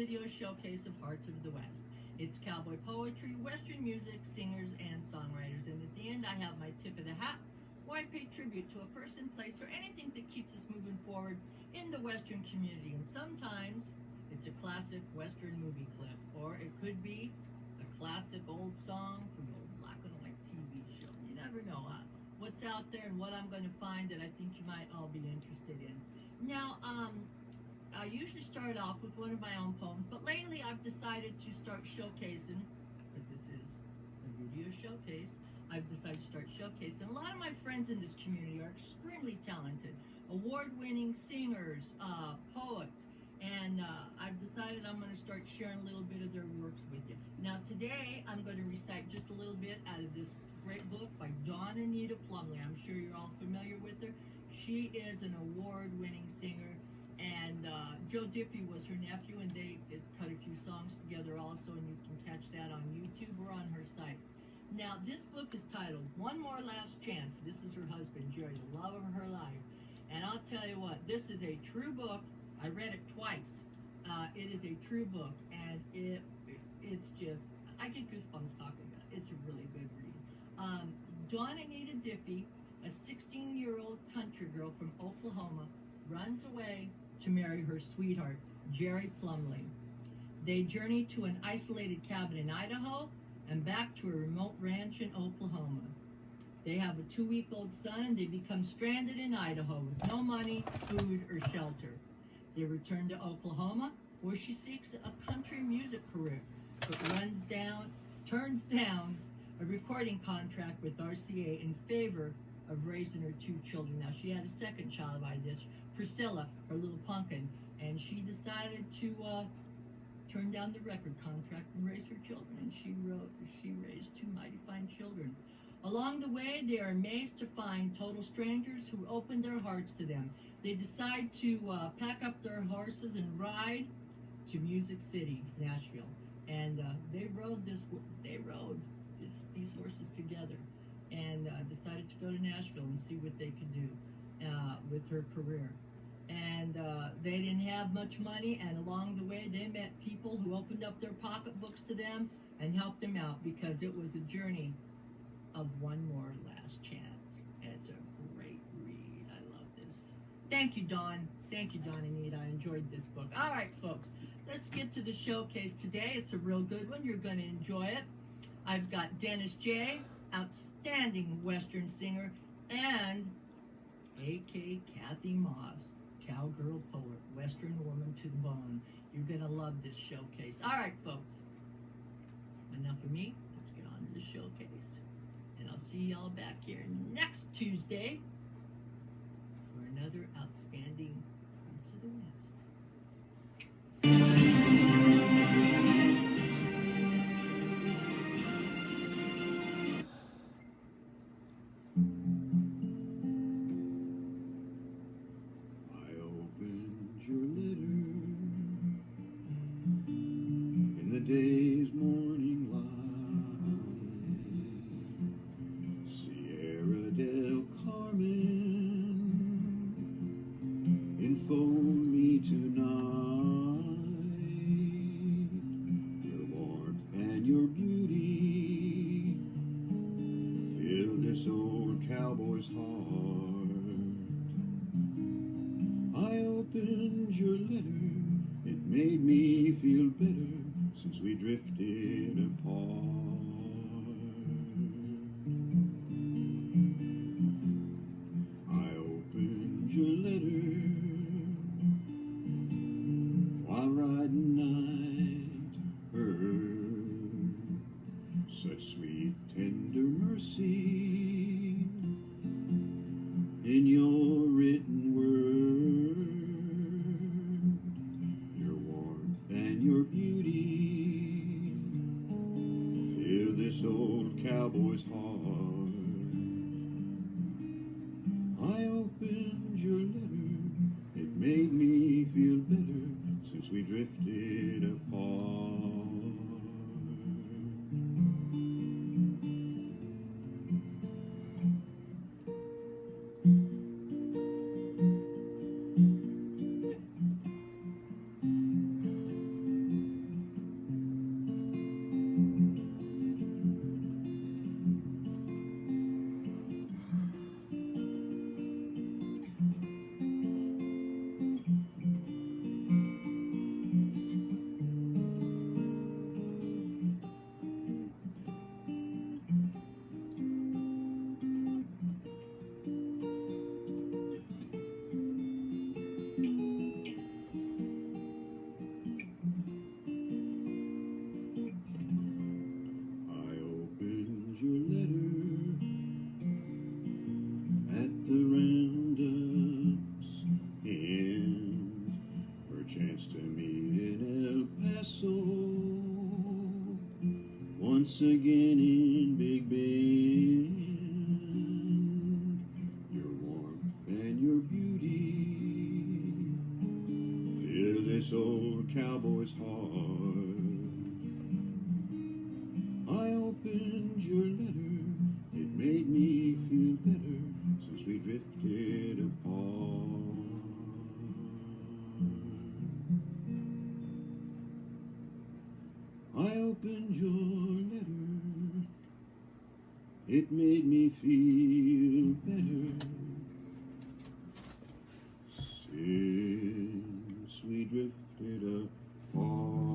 video showcase of Hearts of the West. It's cowboy poetry, Western music, singers, and songwriters. And at the end, I have my tip of the hat, where I pay tribute to a person, place, or anything that keeps us moving forward in the Western community. And sometimes it's a classic Western movie clip, or it could be a classic old song from an old black and white TV show. You never know what's out there and what I'm going to find that I think you might all be interested in. Now, I usually start off with one of my own poems, but lately I've decided to start showcasing, because this is a video showcase, I've decided to start showcasing. A lot of my friends in this community are extremely talented, award-winning singers, poets, and I've decided I'm going to start sharing a little bit of their works with you. Now today I'm going to recite just a little bit out of this great book by Dawn Anita Plumley. I'm sure you're all familiar with her. She is an award-winning singer, and Joe Diffie was her nephew, and they cut a few songs together also, and you can catch that on YouTube or on her site. Now, this book is titled One More Last Chance. This is her husband, Jerry, the love of her life. And I'll tell you what, this is a true book. I read it twice. It is a true book, and it's just, I get goosebumps talking about it. It's a really good read. Dawn Anita Diffie, a 16-year-old country girl from Oklahoma, runs away to marry her sweetheart, Jerry Plumley. They journey to an isolated cabin in Idaho and back to a remote ranch in Oklahoma. They have a 2-week-old son, and they become stranded in Idaho with no money, food, or shelter. They return to Oklahoma, where she seeks a country music career, but turns down a recording contract with RCA in favor of raising her 2 children. Now, she had a second child by this, Priscilla, her little pumpkin, and she decided to turn down the record contract and raise her children, and she raised 2 mighty fine children. Along the way, they are amazed to find total strangers who open their hearts to them. They decide to pack up their horses and ride to Music City, Nashville, and they rode these horses together, and decided to go to Nashville and see what they could do with her career. And they didn't have much money, and along the way they met people who opened up their pocketbooks to them and helped them out, because it was a journey of one more last chance. And it's a great read. I love this. Thank you, Dawn. Thank you, Dawn Anita. I enjoyed this book. All right, folks, let's get to the showcase today. It's a real good one. You're going to enjoy it. I've got Dennis J., outstanding Western singer, and A.K. Kathy Moss, cowgirl poet, Western woman to the bone. You're going to love this showcase. All right, folks, enough of me. Let's get on to the showcase. And I'll see y'all back here next Tuesday for another outstanding Hearts of the West. Day's morning light, Sierra del Carmen, enfold me tonight. Your warmth and your beauty fill this old cowboy's heart. I opened your letter, it made me feel better since we drifted apart. I opened your letter while riding night, heard such sweet tender mercy in your written word. Your warmth and your beauty this old cowboy's heart. I opened your letter, it made me feel better since we drifted apart. once again in Big Bend. Your warmth and your beauty fill this old cowboy's heart. I opened your letter, it made me feel better since we drifted apart. I opened your letter, it made me feel better since we drifted apart.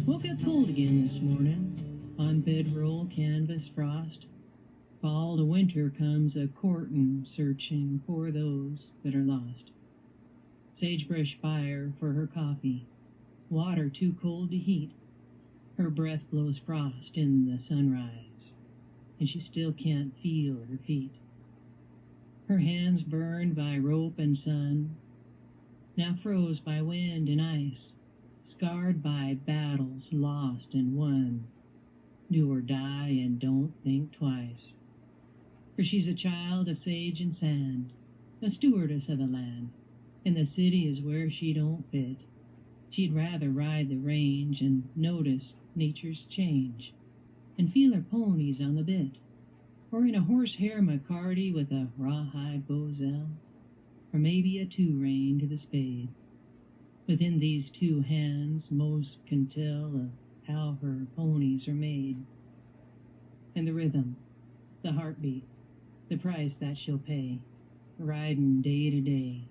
Woke up cold again this morning, on bedroll canvas frost. Fall to winter comes a courtin' searching for those that are lost. Sagebrush fire for her coffee, water too cold to heat. Her breath blows frost in the sunrise, and she still can't feel her feet. Her hands burned by rope and sun, now froze by wind and ice, scarred by battles lost and won. Do or die and don't think twice. For she's a child of sage and sand, a stewardess of the land, and the city is where she don't fit. She'd rather ride the range and notice nature's change, and feel her ponies on the bit, or in a horsehair McCarty with a rawhide Bozell, or maybe a two-rein to the spade. Within these two hands most can tell of how her ponies are made. And the rhythm, the heartbeat, the price that she'll pay, riding day to day,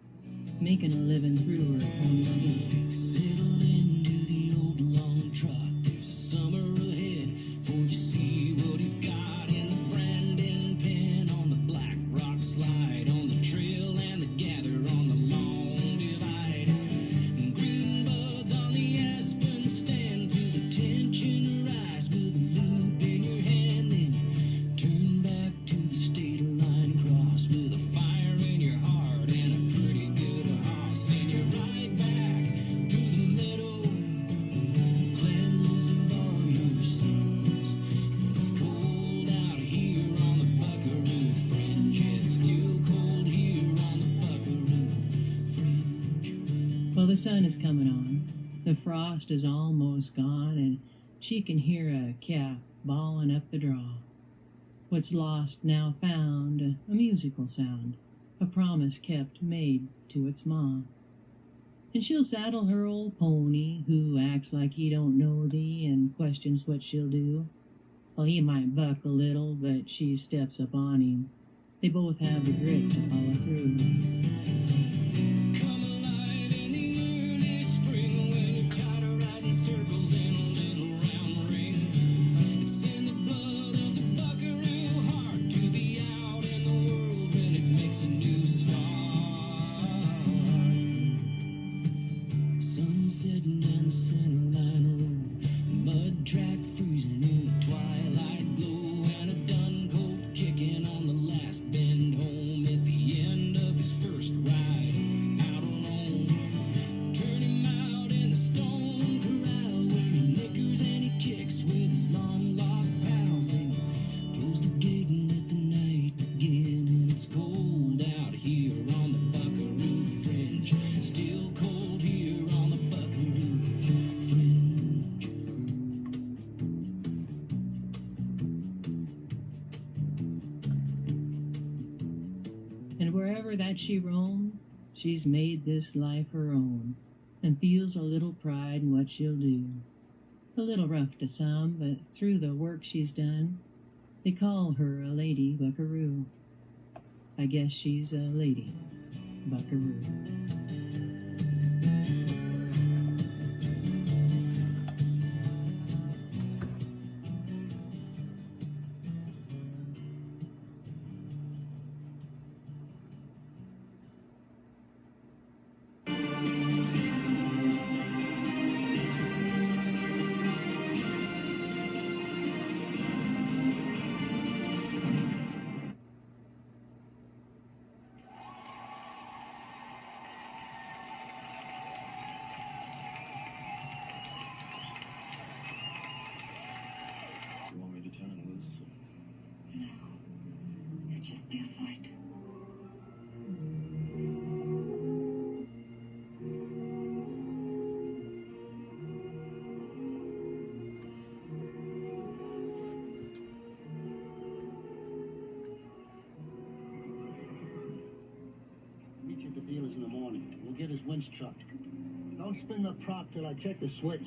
making a living through her pony's feet. Settle into the old long trot, there's a summer ahead, for you see what he's got in the branding pen, on the black rock slide, on the trail and the gather on the long divide. Green buds on the aspen stand, feel the tension rise with a loop in your hand. Then you turn back to the state line cross with a fire in your heart and a pretty good hoss, and you ride back through the meadow, cleansed of all your sins. And it's cold out here on the Buckaroo Fringe. It's still cold here on the Buckaroo Fringe. Well, the sun is coming on, the frost is almost gone, and she can hear a calf bawling up the draw. What's lost now found, a musical sound, a promise kept made to its ma. And she'll saddle her old pony, who acts like he don't know thee and questions what she'll do. Well, he might buck a little, but she steps up on him. They both have the grit to follow through. Come alive in the early spring when you're tired of riding circles in a little round ring. It's in the blood of the Buckaroo heart to be out in the world when it makes a new start. Sun setting down the center line road, mud track freezing in the twilight glow, and a dun colt kicking on the last bend home at the end of his first ride out alone. Turn him out in the stone corral where he nickers and he kicks with his long lost pals. Then you close the gate and let the night begin. And it's cold out here on the Buckaroo Fringe, still cold here on the Buckaroo Fringe. And wherever that she roams, She's made this life her own and feels a little pride in what she'll do. A little rough to some, but through the work she's done, they call her a lady buckaroo. I guess she's a lady buckaroo. You want me to turn loose? No. It'd just be a fight. Meet you at the dealer's in the morning. We'll get his winch trucked. Don't spin the prop till I check the switch.